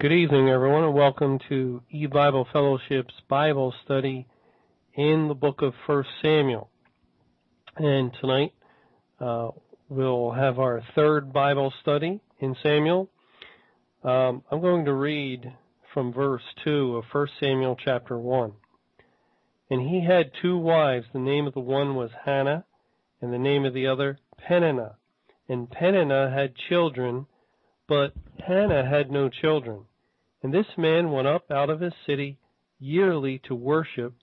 Good evening, everyone, and welcome to EBible Fellowship's Bible study in the book of 1 Samuel. And tonight we'll have our third Bible study in Samuel. I'm going to read from verse 2 of 1 Samuel chapter 1. And he had two wives. The name of the one was Hannah, and the name of the other Peninnah. And Peninnah had children, but Hannah had no children. And this man went up out of his city yearly to worship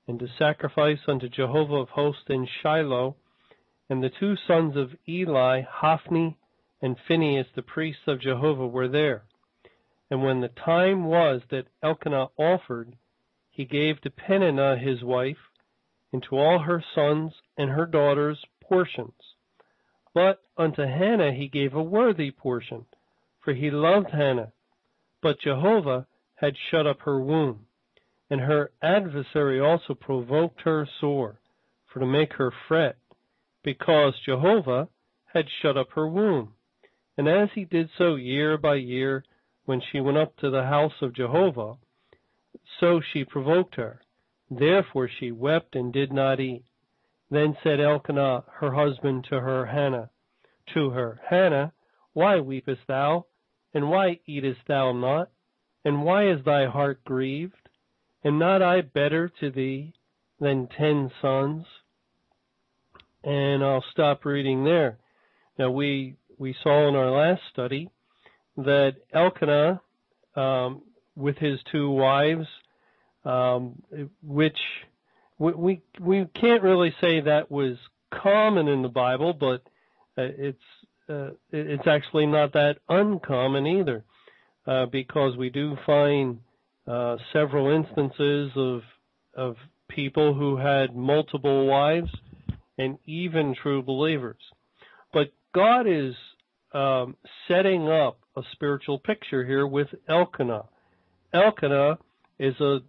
and to sacrifice unto Jehovah of hosts in Shiloh. And the two sons of Eli, Hophni and Phinehas, the priests of Jehovah, were there. And when the time was that Elkanah offered, he gave to Peninnah his wife, and to all her sons and her daughters portions. But unto Hannah he gave a worthy portion, for he loved Hannah. But Jehovah had shut up her womb, and her adversary also provoked her sore, for to make her fret, because Jehovah had shut up her womb. And as he did so year by year, when she went up to the house of Jehovah, so she provoked her. Therefore she wept and did not eat. Then said Elkanah her husband to her, Hannah, why weepest thou? And why eatest thou not? And why is thy heart grieved? Am not I better to thee than 10 sons? And I'll stop reading there. Now we saw in our last study that Elkanah, with his two wives, which we can't really say that was common in the Bible, but it's actually not that uncommon either, because we do find several instances of people who had multiple wives and even true believers. But God is setting up a spiritual picture here with Elkanah. Elkanah is a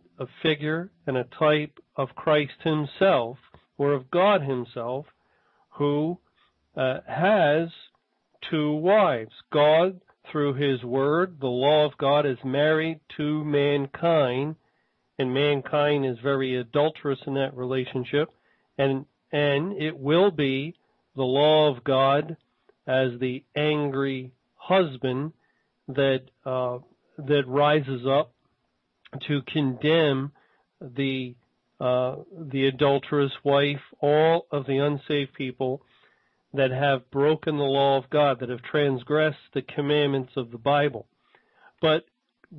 figure and a type of Christ himself, or of God himself, who has two wives. God, through his word, the law of God, is married to mankind, and mankind is very adulterous in that relationship, and it will be the law of God as the angry husband that rises up to condemn the adulterous wife, all of the unsaved people that have broken the law of God, that have transgressed the commandments of the Bible. But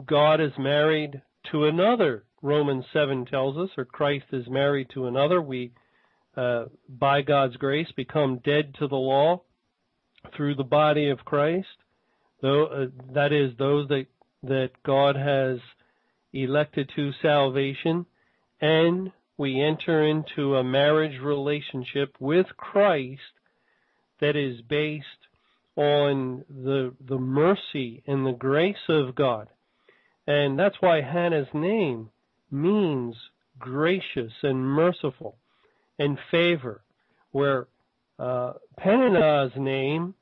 God is married to another. Romans 7 tells us, or Christ is married to another. We, by God's grace, become dead to the law through the body of Christ. That is, those that God has elected to salvation, and we enter into a marriage relationship with Christ that is based on the mercy and the grace of God. And that's why Hannah's name means gracious and merciful and favor, where Peninnah's name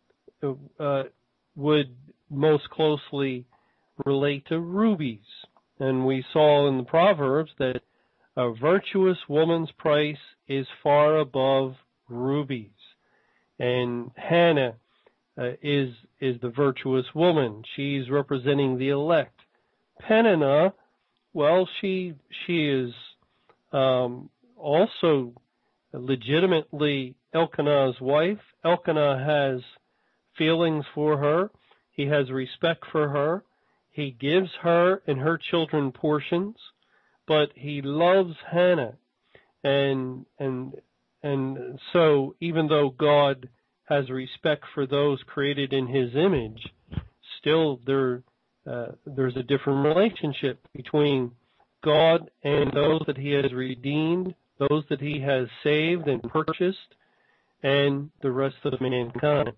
would most closely relate to rubies. And we saw in the Proverbs that a virtuous woman's price is far above rubies. And Hannah is the virtuous woman. She's representing the elect. Peninnah, well, she is also legitimately Elkanah's wife. Elkanah has feelings for her. He has respect for her. He gives her and her children portions, but he loves Hannah. And so even though God has respect for those created in his image, still there's a different relationship between God and those that he has redeemed, those that he has saved and purchased, and the rest of mankind.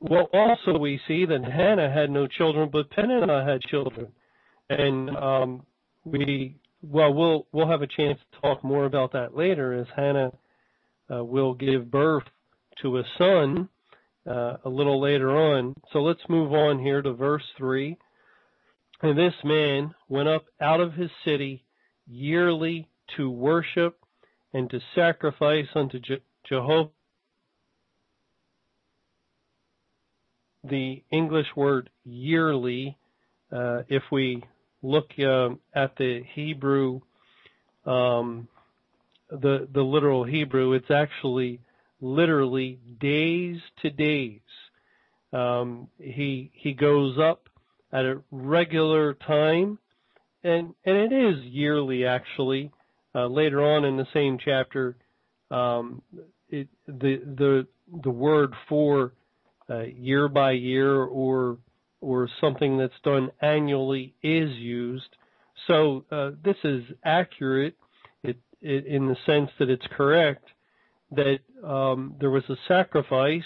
Well, also we see that Hannah had no children, but Peninnah had children. And we'll have a chance to talk more about that later, as Hannah will give birth to a son a little later on. So let's move on here to verse 3. And this man went up out of his city yearly to worship and to sacrifice unto Jehovah. The English word yearly, if we look at the Hebrew, the literal Hebrew, it's actually literally days to days. He goes up at a regular time, and it is yearly actually. Later on in the same chapter, the word for year by year or something that's done annually is used. So this is accurate in the sense that it's correct that there was a sacrifice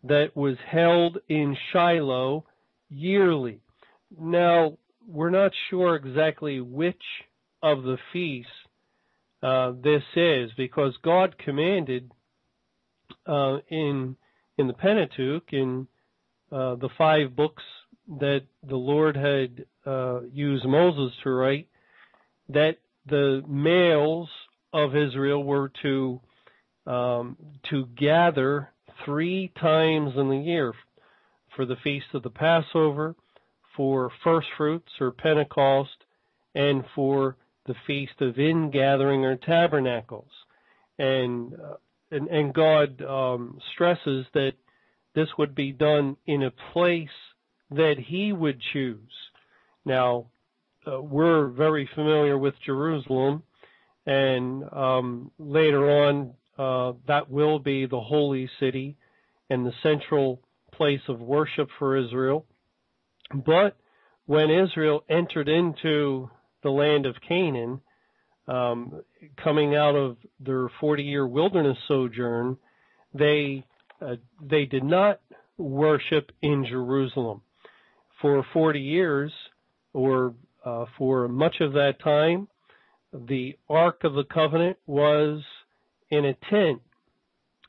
that was held in Shiloh yearly. Now, we're not sure exactly which of the feasts this is, because God commanded in the Pentateuch, in the 5 books that the Lord had used Moses to write, that the males of Israel were to gather 3 times in the year, for the feast of the Passover, for first fruits or Pentecost, and for the feast of ingathering or tabernacles. And God stresses that this would be done in a place that He would choose. Now, we're very familiar with Jerusalem, and later on that will be the holy city and the central place of worship for Israel. But when Israel entered into the land of Canaan, coming out of their 40-year wilderness sojourn, they did not worship in Jerusalem. For 40 years, or for much of that time, the Ark of the Covenant was in a tent,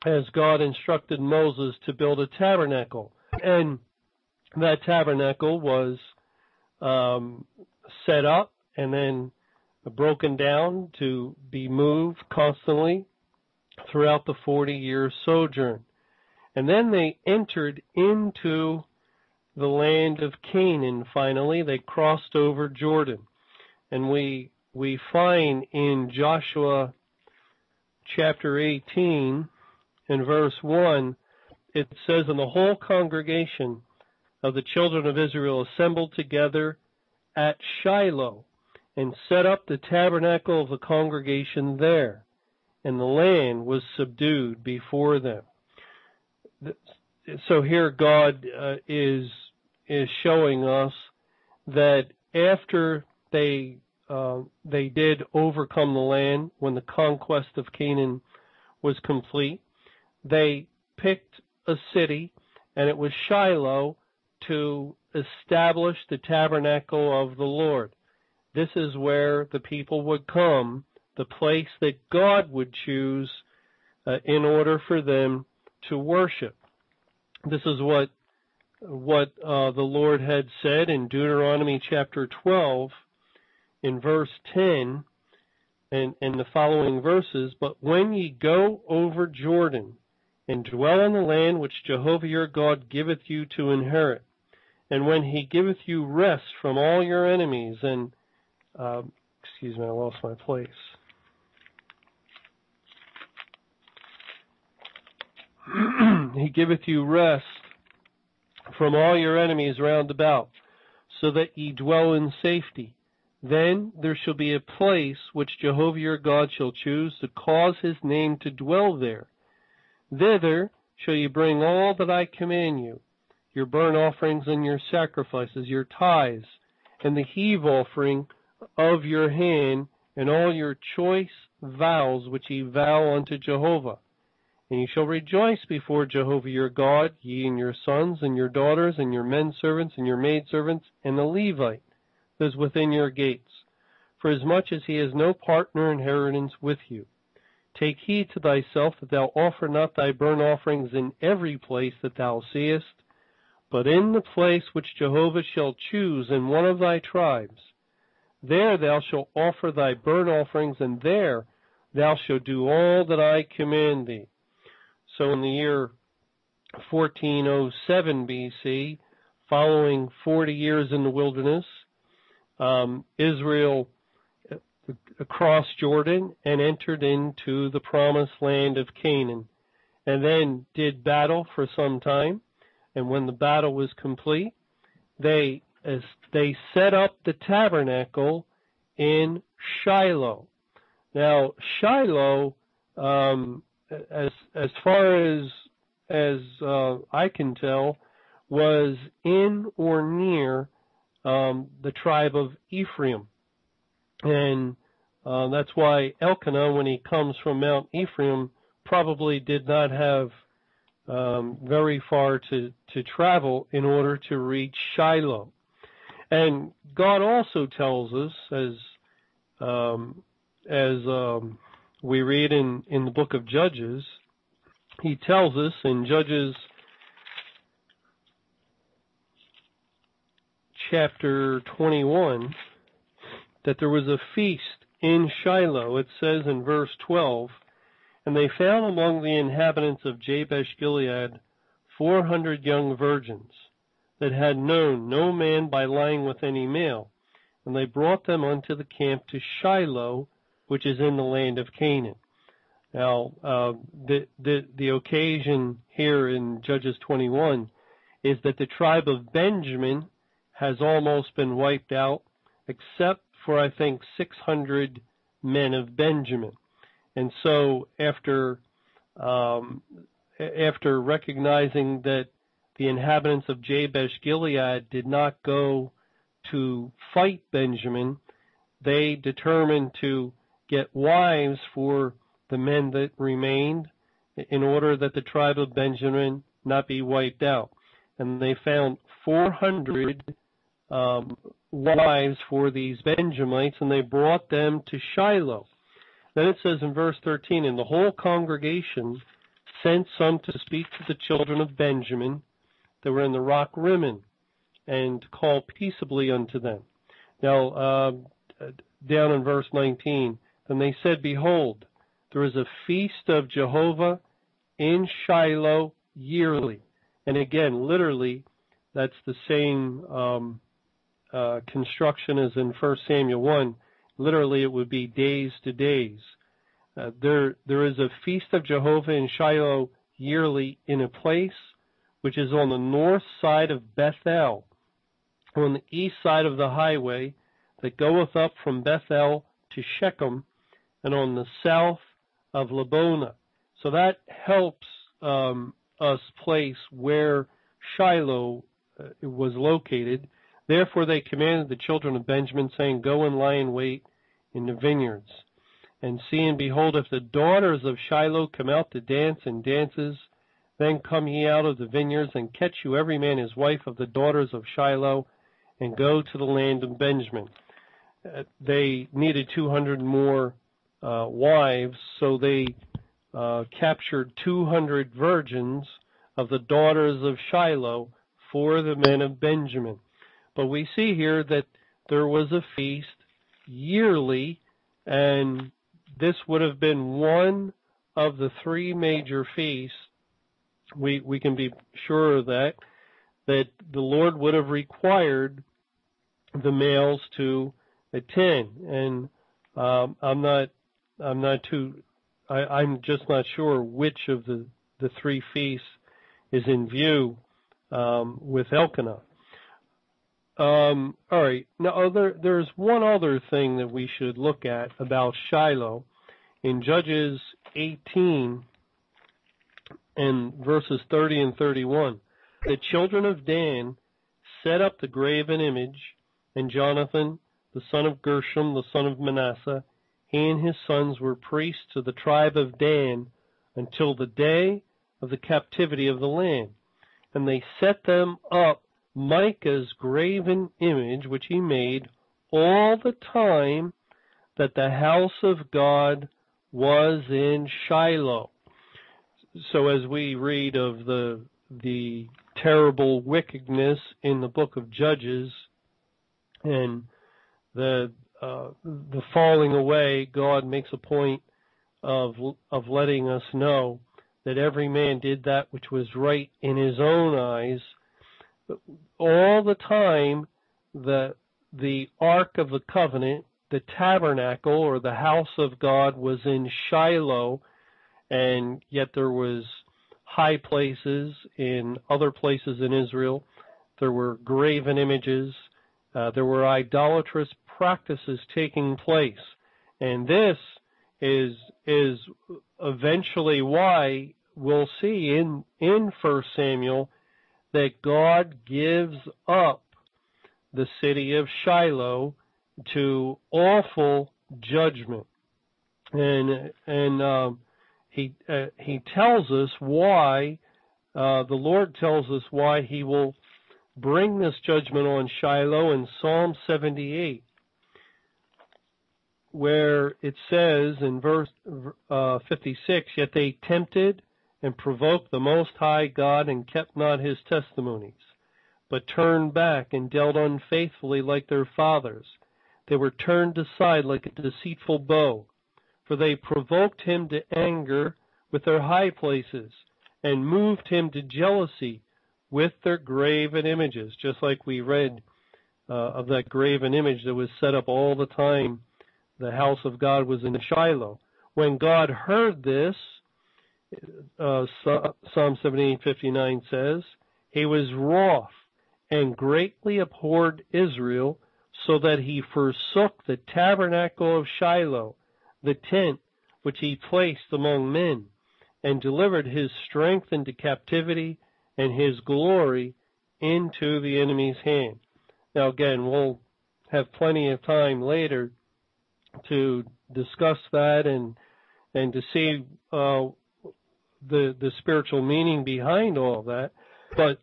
as God instructed Moses to build a tabernacle. And that tabernacle was set up and then broken down to be moved constantly throughout the 40-year sojourn. And then they entered into the land of Canaan finally. They crossed over Jordan. And we find in Joshua chapter 18 and verse 1, it says, "And the whole congregation of the children of Israel assembled together at Shiloh, and set up the tabernacle of the congregation there, and the land was subdued before them." So here God is showing us that after they did overcome the land, when the conquest of Canaan was complete, they picked a city, and it was Shiloh, to establish the tabernacle of the Lord. This is where the people would come, the place that God would choose in order for them to worship. This is what the Lord had said in Deuteronomy chapter 12 in verse 10 and the following verses, "But when ye go over Jordan and dwell in the land which Jehovah your God giveth you to inherit, and when He giveth you rest from all your enemies," and excuse me, I lost my place. "He giveth you rest from all your enemies round about, so that ye dwell in safety. Then there shall be a place which Jehovah your God shall choose to cause His name to dwell there. Thither shall ye bring all that I command you, your burnt offerings and your sacrifices, your tithes, and the heave offering of your hand, and all your choice vows which ye vow unto Jehovah. And ye shall rejoice before Jehovah your God, ye and your sons and your daughters and your men servants and your maidservants and the Levite that is within your gates, for as much as he has no partner inheritance with you. Take heed to thyself that thou offer not thy burnt offerings in every place that thou seest, But in the place which Jehovah shall choose in one of thy tribes, there thou shalt offer thy burnt offerings, and there thou shalt do all that I command thee. So in the year 1407 BC, following 40 years in the wilderness, Israel crossed Jordan and entered into the promised land of Canaan, and then did battle for some time. And when the battle was complete, they set up the tabernacle in Shiloh. Now, Shiloh, as far as I can tell, was in or near the tribe of Ephraim. And that's why Elkanah, when he comes from Mount Ephraim, probably did not have very far to travel in order to reach Shiloh. And God also tells us, as we read in the book of Judges, he tells us in Judges chapter 21 that there was a feast in Shiloh. It says in verse 12, "And they found among the inhabitants of Jabesh-Gilead 400 young virgins that had known no man by lying with any male. And they brought them unto the camp to Shiloh, which is in the land of Canaan." Now, the occasion here in Judges 21 is that the tribe of Benjamin has almost been wiped out, except for, I think, 600 men of Benjamin. And so after recognizing that the inhabitants of Jabesh-Gilead did not go to fight Benjamin, they determined to get wives for the men that remained in order that the tribe of Benjamin not be wiped out. And they found 400 wives for these Benjamites, and they brought them to Shiloh. Then it says in verse 13, "And the whole congregation sent some to speak to the children of Benjamin that were in the rock Rimmon, and to call peaceably unto them." Now, down in verse 19, "Then they said, Behold, there is a feast of Jehovah in Shiloh yearly." And again, literally, that's the same construction as in 1 Samuel 1. Literally, it would be days to days. There is a feast of Jehovah in Shiloh yearly in a place which is on the north side of Bethel, on the east side of the highway that goeth up from Bethel to Shechem, and on the south of Lebonah. So that helps us place where Shiloh was located. "Therefore they commanded the children of Benjamin, saying, Go and lie in wait in the vineyards. And see, and behold, if the daughters of Shiloh come out to dance in dances, then come ye out of the vineyards, and catch you every man his wife of the daughters of Shiloh, and go to the land of Benjamin." They needed 200 more wives, so they captured 200 virgins of the daughters of Shiloh for the men of Benjamin. But we see here that there was a feast yearly, and this would have been one of the three major feasts. We can be sure of that the Lord would have required the males to attend. And I'm just not sure which of the three feasts is in view with Elkanah. All right. Now, there's one other thing that we should look at about Shiloh. In Judges 18 and verses 30 and 31, "The children of Dan set up the graven image, and Jonathan, the son of Gershom, the son of Manasseh, he and his sons were priests to the tribe of Dan until the day of the captivity of the land. And they set them up Micah's graven image, which he made all the time that the house of God was in Shiloh." So as we read of the the terrible wickedness in the book of Judges and the falling away, God makes a point of letting us know that every man did that which was right in his own eyes. All the time, the Ark of the Covenant, the tabernacle or the house of God, was in Shiloh, and yet there was high places in other places in Israel. There were graven images. There were idolatrous practices taking place. And this is eventually why we'll see in 1 Samuel that God gives up the city of Shiloh to awful judgment. And he tells us why, the Lord tells us why he will bring this judgment on Shiloh in Psalm 78, where it says in verse 56, "Yet they tempted and provoked the Most High God and kept not his testimonies, but turned back and dealt unfaithfully like their fathers. They were turned aside like a deceitful bow, for they provoked him to anger with their high places and moved him to jealousy with their graven images." Just like we read of that graven image that was set up all the time. The house of God was in Shiloh. When God heard this, Psalm 78:59 says, he was wroth and greatly abhorred Israel, so that he forsook the tabernacle of Shiloh, the tent which he placed among men, and delivered his strength into captivity and his glory into the enemy's hand. Now again, we'll have plenty of time later to discuss that and to see the spiritual meaning behind all that. But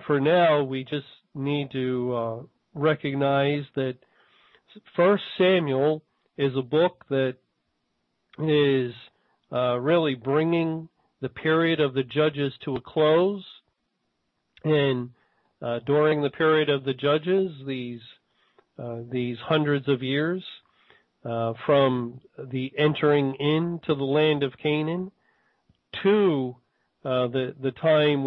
for now, we just need to recognize that 1 Samuel is a book that is really bringing the period of the judges to a close. And during the period of the judges, these hundreds of years, from the entering into the land of Canaan to the time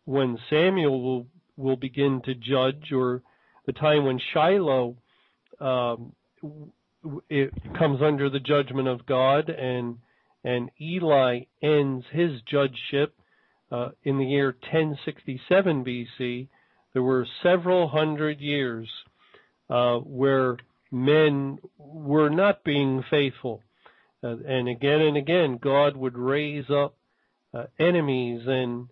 when Samuel will begin to judge, or the time when Shiloh it comes under the judgment of God, and Eli ends his judgeship in the year 1067 BC. There were several hundred years where men were not being faithful. And again, God would raise up enemies, and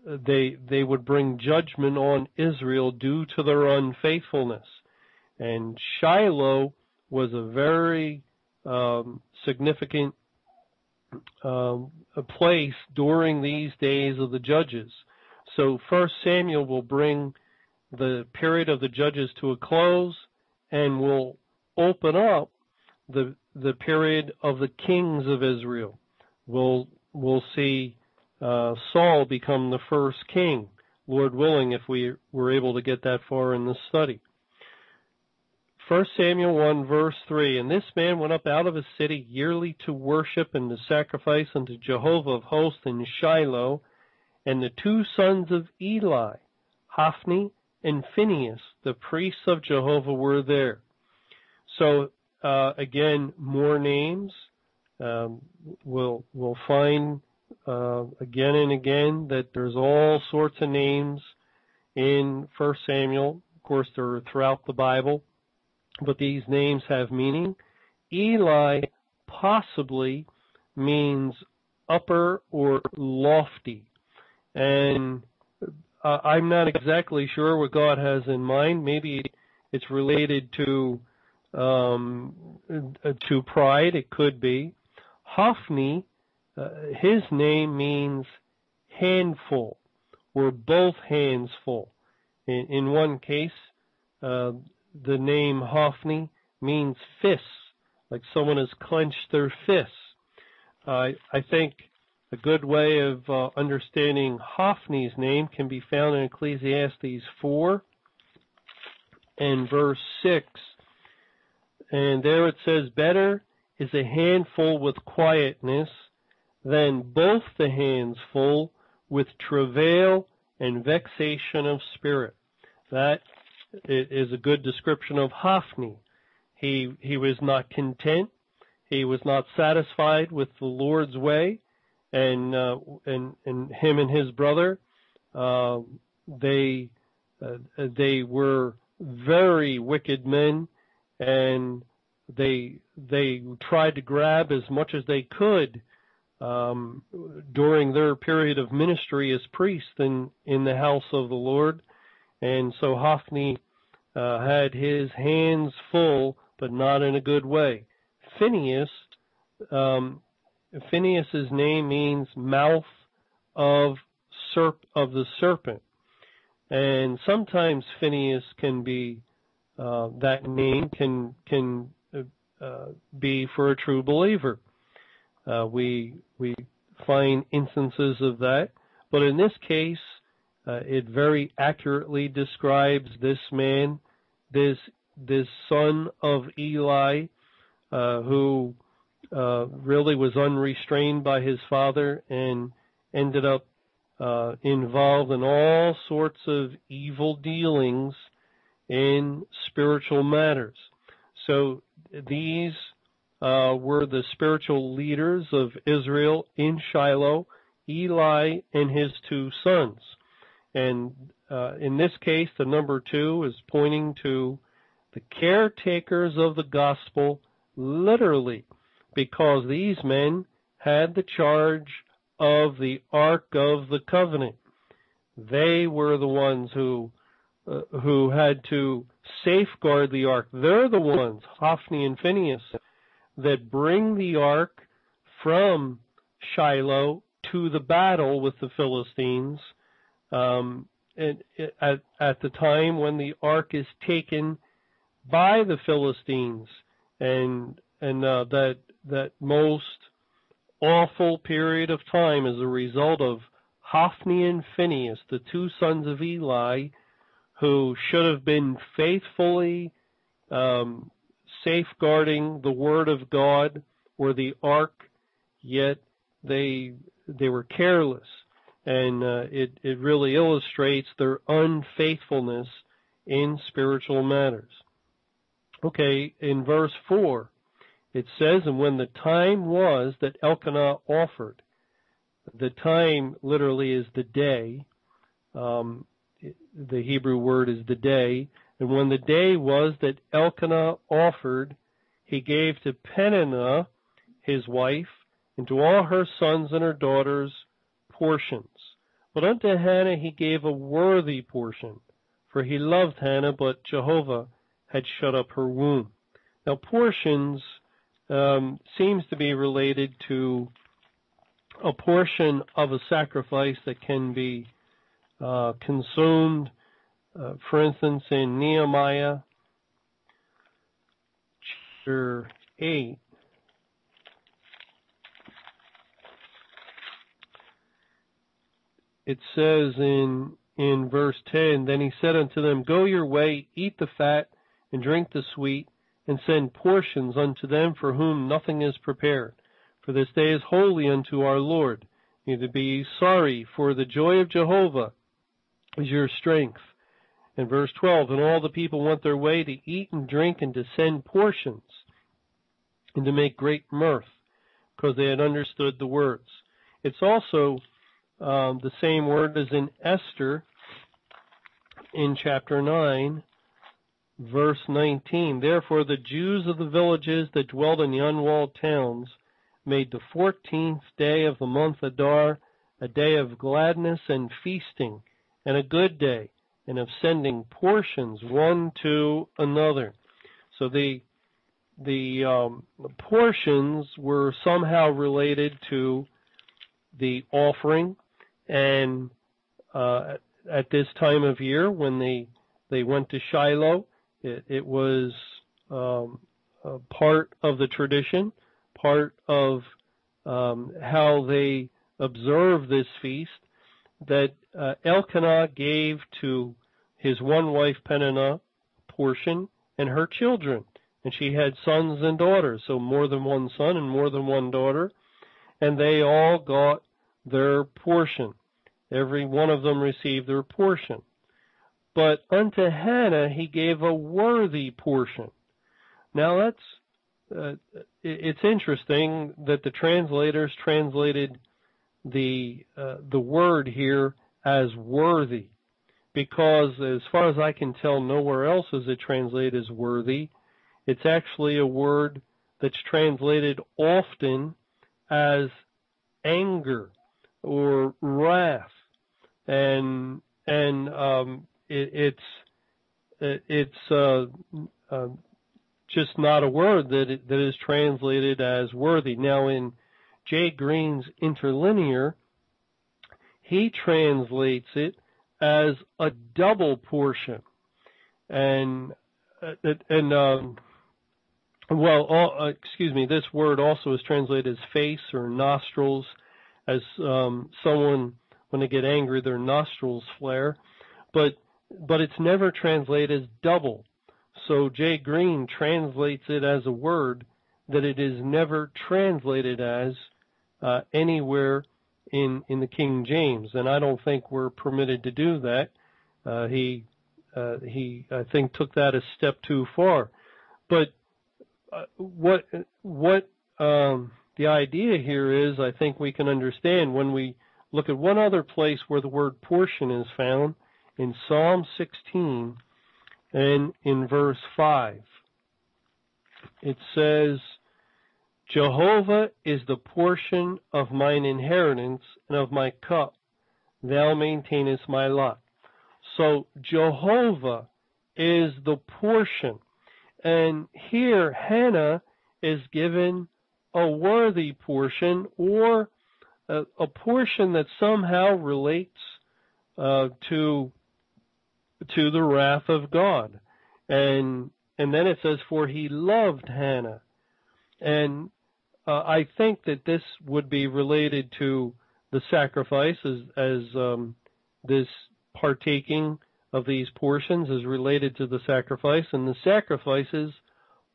they would bring judgment on Israel due to their unfaithfulness. And Shiloh was a very significant place during these days of the judges. So 1 Samuel will bring the period of the judges to a close, and will open up the period of the kings of Israel. We'll see Saul become the first king, Lord willing, if we were able to get that far in this study. 1 Samuel 1, verse 3, "And this man went up out of his city yearly to worship and to sacrifice unto Jehovah of hosts in Shiloh, and the two sons of Eli, Hophni and Phinehas, the priests of Jehovah, were there." So again, more names. We'll find again and again that there's all sorts of names in 1 Samuel. Of course, they're throughout the Bible, but these names have meaning. Eli possibly means upper or lofty, and I'm not exactly sure what God has in mind. Maybe it's related to pride. It could be. Hophni, his name means handful, or both hands full. In one case, the name Hophni means fists, like someone has clenched their fists. I think A good way of understanding Hophni's name can be found in Ecclesiastes 4 and verse 6. And there it says, better is a handful with quietness than both the hands full with travail and vexation of spirit. That is a good description of Hophni. He was not content. He was not satisfied with the Lord's way, and him and his brother, they were very wicked men, and they tried to grab as much as they could during their period of ministry as priests in the house of the Lord. And so Hophni had his hands full, but not in a good way. Phineas's name means mouth of the serpent, and sometimes Phineas can be that name can be for a true believer. We find instances of that, but in this case, it very accurately describes this man, this son of Eli, who really was unrestrained by his father and ended up involved in all sorts of evil dealings in spiritual matters. So these were the spiritual leaders of Israel in Shiloh, Eli and his two sons. And in this case, the number 2 is pointing to the caretakers of the gospel, literally, because these men had the charge of the Ark of the Covenant. They were the ones who had to safeguard the Ark. They're the ones, Hophni and Phinehas, that bring the Ark from Shiloh to the battle with the Philistines at the time when the Ark is taken by the Philistines, and that most awful period of time as a result of Hophni and Phinehas, the two sons of Eli, who should have been faithfully safeguarding the Word of God or the Ark, yet they were careless. And it really illustrates their unfaithfulness in spiritual matters. Okay, in verse 4, it says, and when the time was that Elkanah offered, the time literally is the day. The Hebrew word is the day. And when the day was that Elkanah offered, he gave to Peninnah, his wife, and to all her sons and her daughters portions. But unto Hannah he gave a worthy portion, for he loved Hannah, but Jehovah had shut up her womb. Now, portions seems to be related to a portion of a sacrifice that can be consumed. For instance, in Nehemiah chapter 8, it says in verse 10, then he said unto them, go your way, eat the fat, and drink the sweet, and send portions unto them for whom nothing is prepared. For this day is holy unto our Lord. Neither be ye sorry, for the joy of Jehovah is your strength. And verse 12, and all the people went their way to eat and drink and to send portions and to make great mirth, because they had understood the words. It's also the same word as in Esther in chapter 9, verse 19. Therefore the Jews of the villages that dwelled in the unwalled towns made the 14th day of the month Adar a day of gladness and feasting, and a good day, and of sending portions one to another. So the portions were somehow related to the offering, and at this time of year when they went to Shiloh, it was part of the tradition, part of how they observe this feast, that Elkanah gave to his one wife Peninnah a portion and her children. And she had sons and daughters, so more than one son and more than one daughter, and they all got their portion. Every one of them received their portion. But unto Hannah he gave a worthy portion. Now it's interesting that the translators translated the word here as worthy, because as far as I can tell, nowhere else is it translated as worthy. It's actually a word that's translated often as anger or wrath, and it's just not a word that is translated as worthy. Now, in J. Green's interlinear, he translates it as a double portion, this word also is translated as face or nostrils, as someone, when they get angry, their nostrils flare, but it's never translated as double. So J. Green translates it as a word that it is never translated as anywhere in the King James, and I don't think we're permitted to do that. He I think took that a step too far. But what the idea here is, I think we can understand when we look at one other place where the word portion is found, in Psalm 16 and in verse 5. It says, Jehovah is the portion of mine inheritance and of my cup. Thou maintainest my lot. So Jehovah is the portion. And here Hannah is given a worthy portion, or a portion that somehow relates to the wrath of God. And then it says, for he loved Hannah. And I think that this would be related to the sacrifice, as this partaking of these portions is related to the sacrifice, and the sacrifices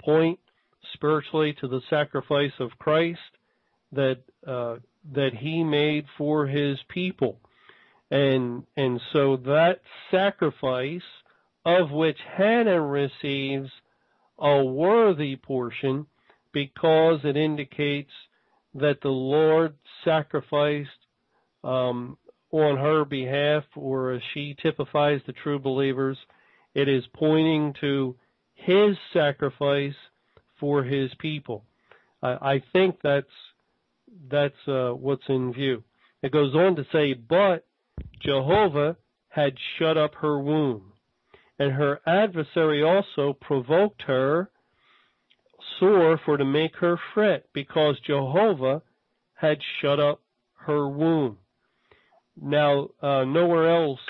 point spiritually to the sacrifice of Christ that he made for his people. And so that sacrifice, of which Hannah receives a worthy portion, because it indicates that the Lord sacrificed on her behalf, or as she typifies the true believers, it is pointing to his sacrifice for his people. I think that's what's in view. It goes on to say, but Jehovah had shut up her womb, and her adversary also provoked her sore for to make her fret, because Jehovah had shut up her womb. Now, nowhere else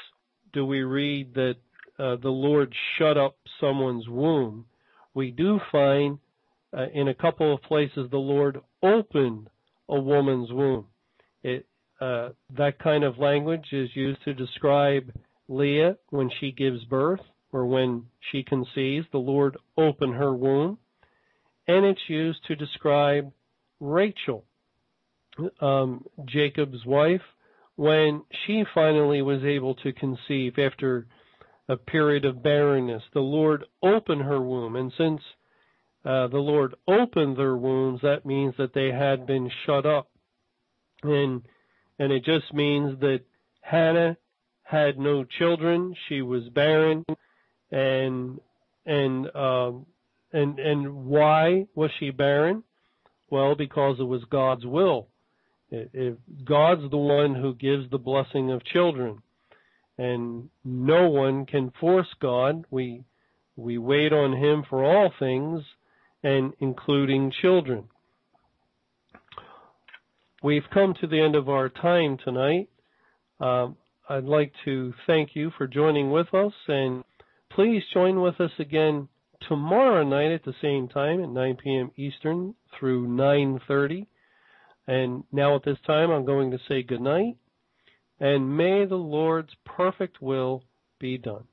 do we read that the Lord shut up someone's womb. We do find in a couple of places the Lord opened a woman's womb. That kind of language is used to describe Leah when she gives birth, or when she conceives. The Lord opened her womb. And it's used to describe Rachel, Jacob's wife, when she finally was able to conceive after a period of barrenness. The Lord opened her womb, and since the Lord opened their wombs, that means that they had been shut up. And it just means that Hannah had no children, she was barren, and why was she barren? Well, because it was God's will. God's the one who gives the blessing of children, and no one can force God. We wait on him for all things, and including children. We've come to the end of our time tonight. I'd like to thank you for joining with us, and please join with us again tomorrow night at the same time at 9 p.m. Eastern through 9:30. And now at this time, I'm going to say good night, and may the Lord's perfect will be done.